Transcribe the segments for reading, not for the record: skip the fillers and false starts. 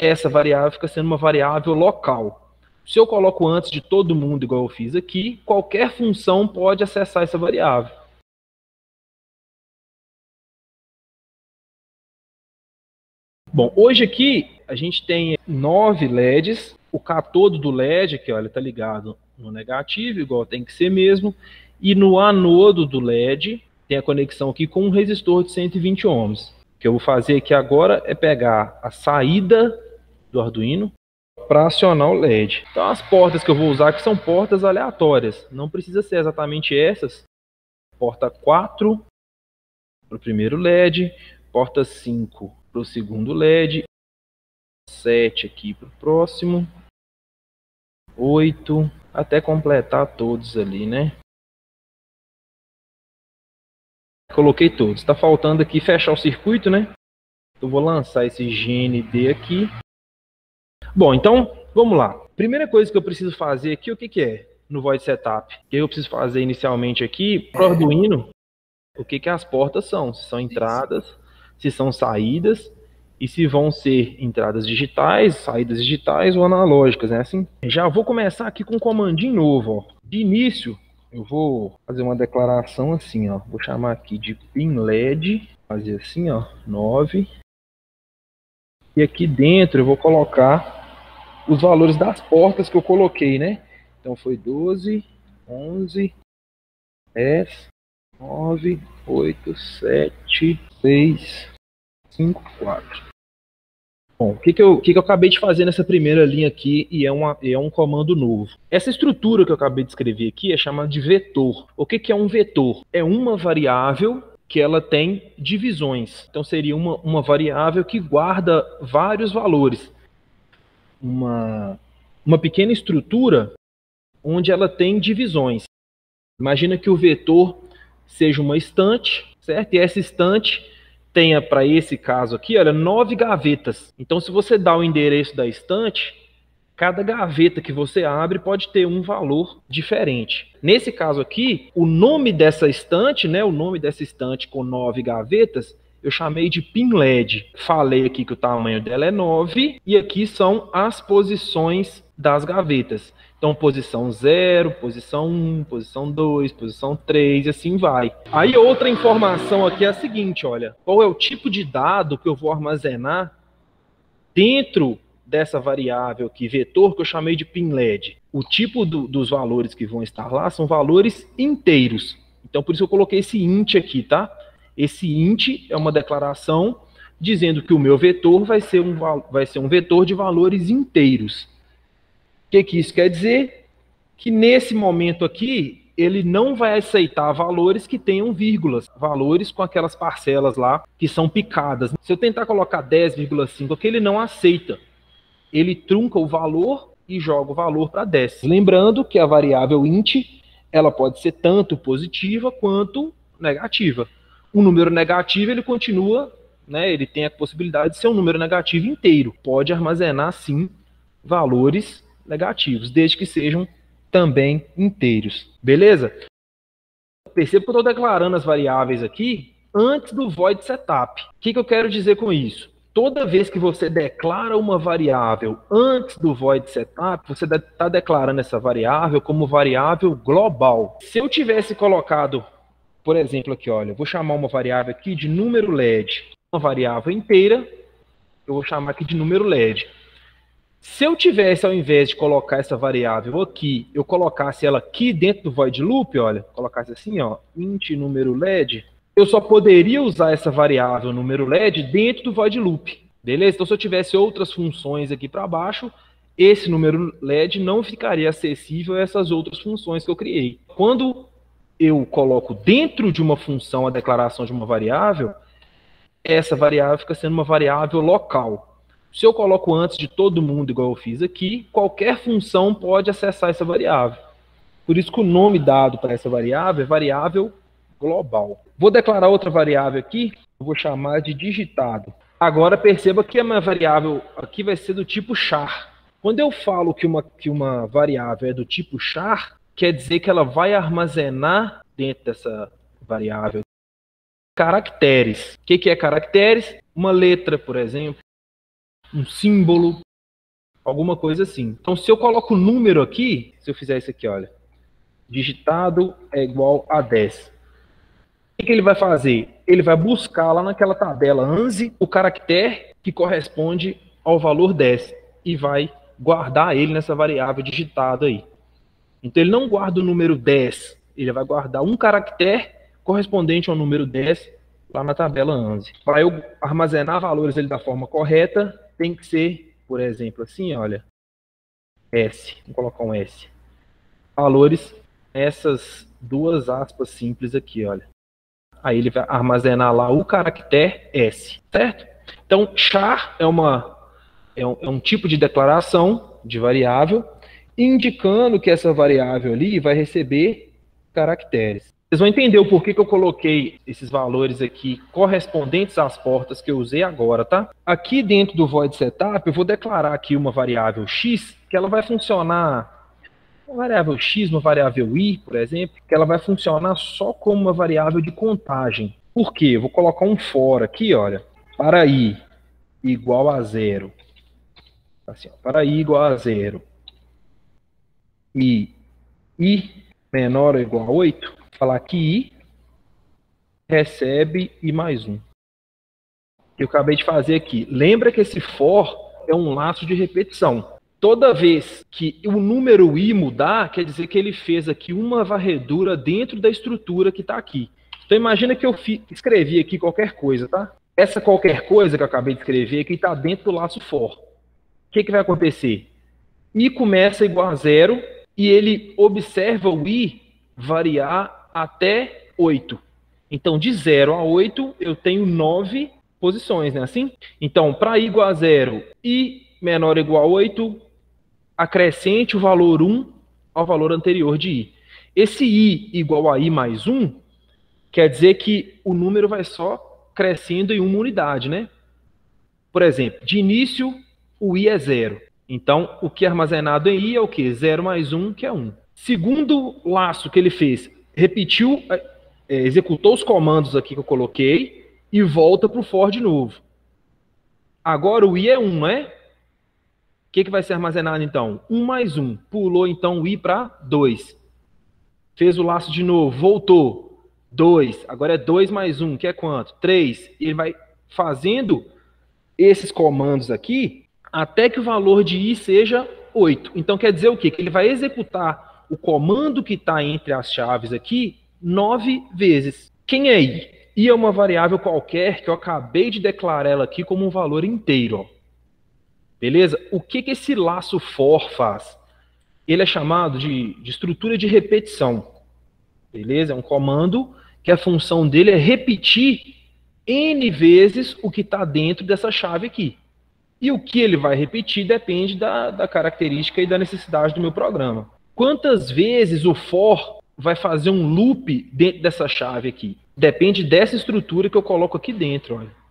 essa variável fica sendo uma variável local. Se eu coloco antes de todo mundo, igual eu fiz aqui, qualquer função pode acessar essa variável. Bom, hoje aqui a gente tem 9 LEDs. O cátodo do LED aqui, olha, está ligado no negativo, igual tem que ser mesmo. E no anodo do LED tem a conexão aqui com um resistor de 120 ohms. O que eu vou fazer aqui agora é pegar a saída do Arduino para acionar o LED. Então as portas que eu vou usar aqui são portas aleatórias. Não precisa ser exatamente essas. Porta 4 para o primeiro LED, porta 5 para o segundo LED, 7 aqui para o próximo, 8, até completar todos ali, né? Coloquei todos. Está faltando aqui fechar o circuito, né? Eu vou lançar esse GND aqui. Bom, então, vamos lá. Primeira coisa que eu preciso fazer aqui, o que é? No Void Setup. O que eu preciso fazer inicialmente aqui, para o Arduino, o que as portas são. Se são entradas, se são saídas, e se vão ser entradas digitais, saídas digitais ou analógicas, né? Assim, já vou começar aqui com um comandinho novo, ó. De início, eu vou fazer uma declaração assim, ó. Vou chamar aqui de pin LED, fazer assim, ó, 9. E aqui dentro eu vou colocar os valores das portas que eu coloquei, né? Então foi 12, 11, 10, 9, 8, 7, 6, 5, 4. Bom, o que eu acabei de fazer nessa primeira linha aqui e é um comando novo. Essa estrutura que eu acabei de escrever aqui é chamada de vetor. O que é um vetor? É uma variável que ela tem divisões. Então seria uma variável que guarda vários valores. Uma pequena estrutura onde ela tem divisões. Imagina que o vetor seja uma estante, certo? E essa estante tenha, para esse caso aqui, olha, 9 gavetas. Então, se você dá o endereço da estante, cada gaveta que você abre pode ter um valor diferente. Nesse caso aqui, o nome dessa estante, né, o nome dessa estante com 9 gavetas, eu chamei de pin LED. Falei aqui que o tamanho dela é 9 e aqui são as posições das gavetas. Então, posição 0, posição 1, posição 2, posição 3, e assim vai. Aí, outra informação aqui é a seguinte, olha. Qual é o tipo de dado que eu vou armazenar dentro dessa variável aqui, vetor, que eu chamei de pin LED? O tipo dos valores que vão estar lá são valores inteiros. Então, por isso eu coloquei esse int aqui, tá? Esse int é uma declaração dizendo que o meu vetor vai ser um vetor de valores inteiros. O que isso quer dizer? Que nesse momento aqui, ele não vai aceitar valores que tenham vírgulas, valores com aquelas parcelas lá que são picadas. Se eu tentar colocar 10,5 aqui, ele não aceita. Ele trunca o valor e joga o valor para 10. Lembrando que a variável int, ela pode ser tanto positiva quanto negativa. Um número negativo, ele continua, né, ele tem a possibilidade de ser um número negativo inteiro. Pode armazenar, sim, valores negativos, desde que sejam também inteiros. Beleza? Perceba que eu estou declarando as variáveis aqui antes do void setup. O que eu quero dizer com isso? Toda vez que você declara uma variável antes do void setup, você está declarando essa variável como variável global. Se eu tivesse colocado, por exemplo, aqui, olha, eu vou chamar uma variável aqui de número LED, uma variável inteira, eu vou chamar aqui de número LED. Se eu tivesse, ao invés de colocar essa variável aqui, eu colocasse ela aqui dentro do void loop, olha, colocasse assim, ó, int número LED, eu só poderia usar essa variável número LED dentro do void loop, beleza? Então, se eu tivesse outras funções aqui para baixo, esse número LED não ficaria acessível a essas outras funções que eu criei. Quando eu coloco dentro de uma função a declaração de uma variável, essa variável fica sendo uma variável local. Se eu coloco antes de todo mundo, igual eu fiz aqui, qualquer função pode acessar essa variável. Por isso que o nome dado para essa variável é variável global. Vou declarar outra variável aqui, eu vou chamar de digitado. Agora perceba que a minha variável aqui vai ser do tipo char. Quando eu falo que uma variável é do tipo char, quer dizer que ela vai armazenar dentro dessa variável caracteres. O que é caracteres? Uma letra, por exemplo. um símbolo, alguma coisa assim. Então, se eu coloco o número aqui, se eu fizer isso aqui, olha, digitado é igual a 10. O que ele vai fazer? Ele vai buscar lá naquela tabela ANSI o caractere que corresponde ao valor 10 e vai guardar ele nessa variável digitada aí. Então, ele não guarda o número 10, ele vai guardar um caractere correspondente ao número 10 lá na tabela ANSI. Para eu armazenar valores ele da forma correta, tem que ser, por exemplo, assim, olha, S. Vou colocar um S. Valores, essas duas aspas simples aqui, olha. Aí ele vai armazenar lá o caractere S, certo? Então, char é um tipo de declaração de variável, indicando que essa variável ali vai receber caracteres. Vocês vão entender o porquê que eu coloquei esses valores aqui correspondentes às portas que eu usei agora, tá? Aqui dentro do void setup, eu vou declarar aqui uma variável x, que ela vai funcionar, uma variável x, uma variável y, por exemplo, que ela vai funcionar só como uma variável de contagem. Por quê? Eu vou colocar um for aqui, olha, para i igual a 0. Assim, ó, para i igual a 0 e i menor ou igual a 8, falar que i recebe i mais 1. Que eu acabei de fazer aqui. Lembra que esse for é um laço de repetição. Toda vez que o número i mudar, quer dizer que ele fez aqui uma varredura dentro da estrutura que está aqui. Então imagina que eu escrevi aqui qualquer coisa, tá? Essa qualquer coisa que eu acabei de escrever aqui está dentro do laço for. O que vai acontecer? I começa igual a 0 e ele observa o i variar até 8. Então, de 0 a 8, eu tenho 9 posições, né? Assim? Então, para i igual a 0 e menor ou igual a 8, acrescente o valor 1 ao valor anterior de i. Esse i igual a i mais 1 quer dizer que o número vai só crescendo em uma unidade, né? Por exemplo, de início, o i é 0. Então, o que é armazenado em i é o quê? 0 mais 1, que é 1. Segundo laço que ele fez, repetiu, executou os comandos aqui que eu coloquei e volta para o for de novo. Agora o i é 1, né? O que vai ser armazenado então? 1 mais 1. Pulou então o i para 2. Fez o laço de novo, voltou. 2. Agora é 2 mais 1, que é quanto? 3. Ele vai fazendo esses comandos aqui até que o valor de i seja 8. Então quer dizer o quê? Que ele vai executar o comando que está entre as chaves aqui 9 vezes. Quem é i? I é uma variável qualquer que eu acabei de declarar ela aqui como um valor inteiro, ó. Beleza? O que esse laço for faz? Ele é chamado de estrutura de repetição. Beleza? É um comando que a função dele é repetir N vezes o que está dentro dessa chave aqui. E o que ele vai repetir depende da característica e da necessidade do meu programa. Quantas vezes o for vai fazer um loop dentro dessa chave aqui? Depende dessa estrutura que eu coloco aqui dentro, olha.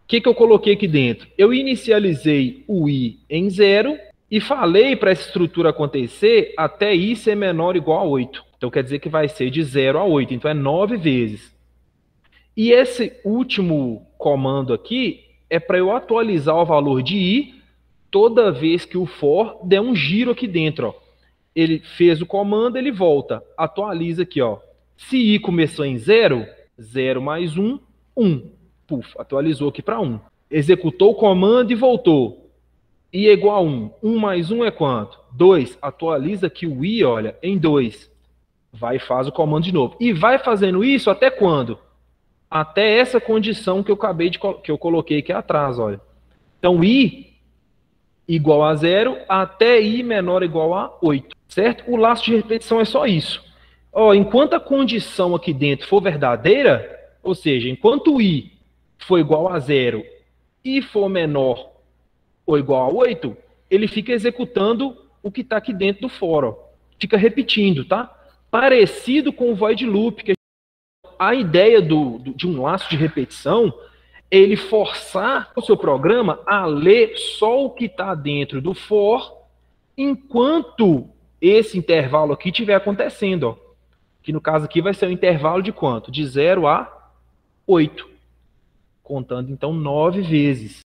O que eu coloquei aqui dentro? Eu inicializei o i em 0 e falei para essa estrutura acontecer até i ser menor ou igual a 8. Então quer dizer que vai ser de 0 a 8, então é 9 vezes. E esse último comando aqui é para eu atualizar o valor de i toda vez que o for der um giro aqui dentro, ó. Ele fez o comando, ele volta, atualiza aqui, ó. Se i começou em 0, 0 mais 1, 1. Puf, atualizou aqui para 1. Executou o comando e voltou. I é igual a 1. 1 mais 1 é quanto? 2. Atualiza aqui o i, olha, em 2. Vai e faz o comando de novo. E vai fazendo isso até quando? Até essa condição que eu coloquei aqui atrás, olha. Então, i igual a 0 até i menor ou igual a 8. Certo? O laço de repetição é só isso. Ó, enquanto a condição aqui dentro for verdadeira, ou seja, enquanto i for igual a 0 e for menor ou igual a 8, ele fica executando o que está aqui dentro do for. Ó. Fica repetindo, tá? Parecido com o void loop. Que a ideia de um laço de repetição é ele forçar o seu programa a ler só o que está dentro do for enquanto esse intervalo aqui estiver acontecendo. Ó. Que no caso aqui vai ser um intervalo de quanto? De 0 a 8. Contando, então, 9 vezes.